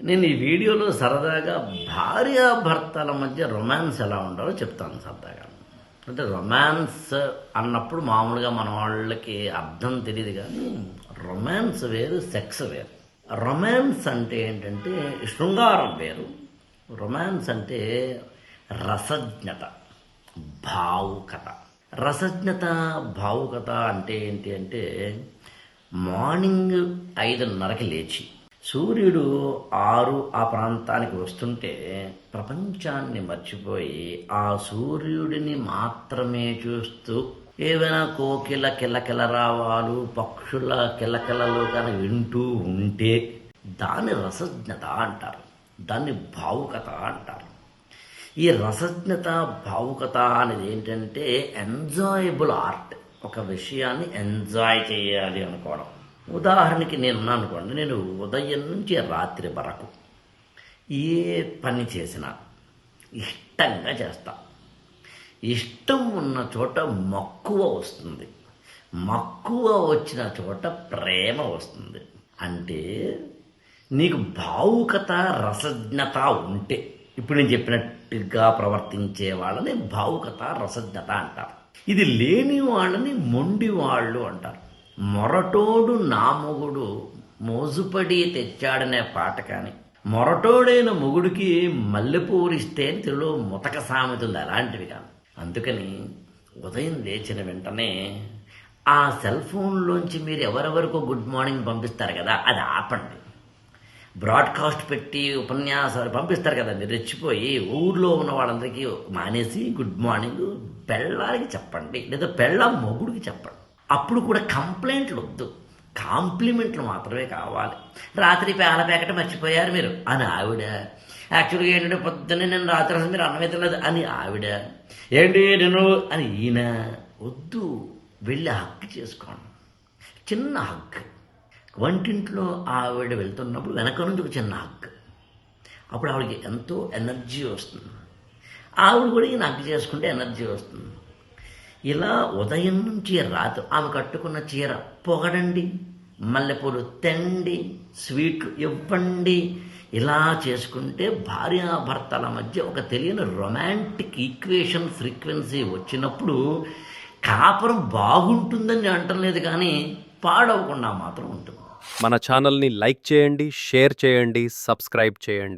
నేను ఈ వీడియోలో సరదాగా భార్యాభర్తల మధ్య రొమాన్స్ ఎలా ఉండాలో చెప్తాను సరదాగా. అంటే రొమాన్స్ అన్నప్పుడు మామూలుగా మన వాళ్ళకి అర్థం తెలియదు, కానీ రొమాన్స్ వేరు, సెక్స్ వేరు. రొమాన్స్ అంటే ఏంటంటే శృంగారం వేరు, రొమాన్స్ అంటే రసజ్ఞత, భావుకత. రసజ్ఞత, భావుకత అంటే ఏంటి అంటే మార్నింగ్ 5:30కి లేచి సూర్యుడు 6 ఆ ప్రాంతానికి వస్తుంటే ప్రపంచాన్ని మర్చిపోయి ఆ సూర్యుడిని మాత్రమే చూస్తూ ఏవైనా కోకిల కిలకిల రావాలు, పక్షుల కిలకిలలు కానీ వింటూ ఉంటే దాన్ని రసజ్ఞత అంటారు, దాన్ని భావుకత అంటారు. ఈ రసజ్ఞత, భావుకత అనేది ఏంటంటే ఎంజాయబుల్ ఆర్ట్. ఒక విషయాన్ని ఎంజాయ్ చేయాలి అనుకోవడం. ఉదాహరణకి నేనున్నాను అనుకోండి, నేను ఉదయం నుంచి రాత్రి వరకు ఏ పని చేసినా ఇష్టంగా చేస్తా. ఇష్టం ఉన్న చోట మక్కువ వస్తుంది, మక్కువ వచ్చిన చోట ప్రేమ వస్తుంది. అంటే నీకు భావుకత, రసజ్ఞత ఉంటే, ఇప్పుడు నేను చెప్పినట్టుగా ప్రవర్తించే వాళ్ళని భావుకత, రసజ్ఞత అంటారు. ఇది లేని వాళ్ళని మొండి వాళ్ళు అంటారు. మొరటోడు నా మొగుడు మోజుపడి తెచ్చాడనే పాట కానీ, మొరటోడైన మొగుడికి మల్లెపూరిస్తే అని తెలుగులో ముతక సామెత ఉంది, అలాంటివి కాదు. అందుకని ఉదయం లేచిన వెంటనే ఆ సెల్ ఫోన్లోంచి మీరు ఎవరెవరికో గుడ్ మార్నింగ్ పంపిస్తారు కదా, అది ఆపండి. బ్రాడ్కాస్ట్ పెట్టి ఉపన్యాసాలు పంపిస్తారు కదా, మీరు రెచ్చిపోయి ఊళ్ళో ఉన్న వాళ్ళందరికీ మానేసి గుడ్ మార్నింగ్ పెళ్ళానికి చెప్పండి, లేదా పెళ్ళ మొగుడికి చెప్పండి. అప్పుడు కూడా కంప్లైంట్లు వద్దు, కాంప్లిమెంట్లు మాత్రమే కావాలి. రాత్రి పేల ప్యాకెట్ మర్చిపోయారు మీరు అని ఆవిడ, యాక్చువల్గా ఏంటంటే పొద్దున్నే నేను రాత్రి అసలు మీరు అన్నం తినలేదు అని ఆవిడ, ఏంటి నేను అని ఈయన. వద్దు, వెళ్ళి హక్ చేసుకోండి, చిన్న హక్. వంటింట్లో ఆవిడ వెళ్తున్నప్పుడు వెనక నుంచి ఒక చిన్న హక్, అప్పుడు ఆవిడకి ఎంతో ఎనర్జీ వస్తుంది. ఆవిడ కూడా ఈయన హక్ చేసుకుంటే ఎనర్జీ వస్తుంది. ఇలా ఉదయం నుంచి రాత్రి ఆమె కట్టుకున్న చీర పొగడండి, మల్లెపూలు తెండి, స్వీట్లు ఇవ్వండి. ఇలా చేసుకుంటే భార్యాభర్తల మధ్య ఒక తెలియని రొమాంటిక్ ఈక్వేషన్ ఫ్రీక్వెన్సీ వచ్చినప్పుడు కాపురం బాగుంటుందని అంటం లేదు, కానీ పాడవకుండా మాత్రం ఉంటుంది. మన ఛానల్ని లైక్ చేయండి, షేర్ చేయండి, సబ్స్క్రైబ్ చేయండి.